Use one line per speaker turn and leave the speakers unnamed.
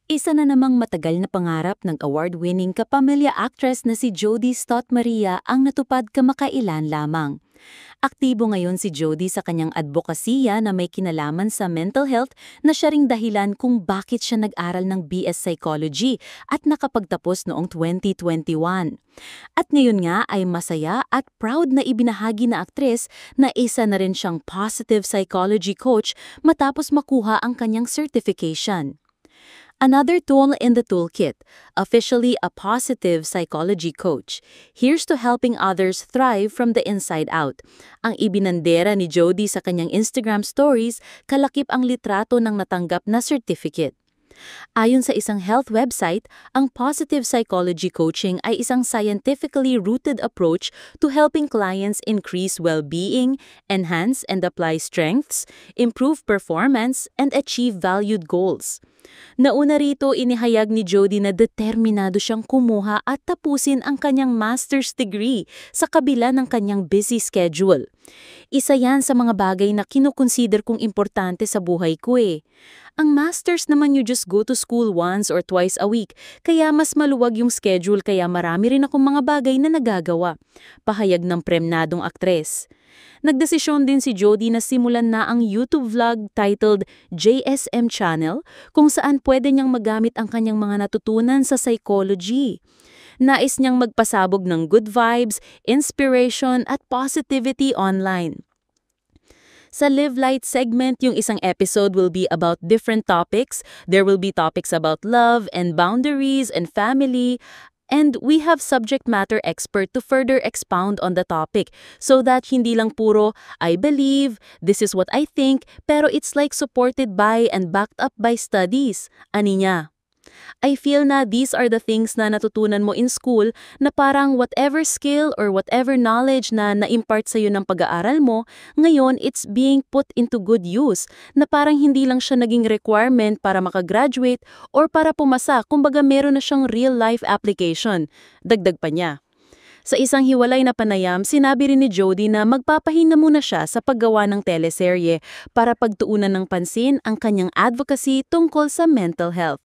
Isa na namang matagal na pangarap ng award-winning kapamilya actress na si Jodie Stott Maria ang natupad kamakailan lamang. Aktibo ngayon si Jodie sa kanyang advokasya na may kinalaman sa mental health na siya ring dahilan kung bakit siya nag-aral ng BS Psychology at nakapagtapos noong 2021. At ngayon nga ay masaya at proud na ibinahagi na aktres na isa na rin siyang positive psychology coach matapos makuha ang kanyang certification. Another tool in the toolkit, officially a positive psychology coach. Here's to helping others thrive from the inside out. Ang ibinandera ni Jodie sa kanyang Instagram stories, kalakip ang litrato ng natanggap na certificate. Ayon sa isang health website, ang positive psychology coaching ay isang scientifically rooted approach to helping clients increase well-being, enhance and apply strengths, improve performance, and achieve valued goals. Nauna rito inihayag ni Jodie na determinado siyang kumuha at tapusin ang kanyang master's degree sa kabila ng kanyang busy schedule. Isa yan sa mga bagay na kinukonsider kong importante sa buhay ko eh. Ang master's naman you just go to school once or twice a week, kaya mas maluwag yung schedule kaya marami rin akong mga bagay na nagagawa. Pahayag ng premnadong aktres. Nagdesisyon din si Jodie na simulan na ang YouTube vlog titled JSM Channel kung saan pwede niyang magamit ang kanyang mga natutunan sa psychology. Nais niyang magpasabog ng good vibes, inspiration at positivity online. Sa Live Light segment, yung isang episode will be about different topics. There will be topics about love and boundaries and family. And we have subject matter expert to further expound on the topic so that hindi lang puro, I believe, this is what I think, pero it's like supported by and backed up by studies. Ani niya. I feel na these are the things na natutunan mo in school na parang whatever skill or whatever knowledge na na-impart sa'yo ng pag-aaral mo, ngayon it's being put into good use na parang hindi lang siya naging requirement para makagraduate or para pumasa, kumbaga meron na siyang real-life application. Dagdag pa niya. Sa isang hiwalay na panayam, sinabi rin ni Jodie na magpapahinga muna siya sa paggawa ng teleserye para pagtuunan ng pansin ang kanyang advocacy tungkol sa mental health.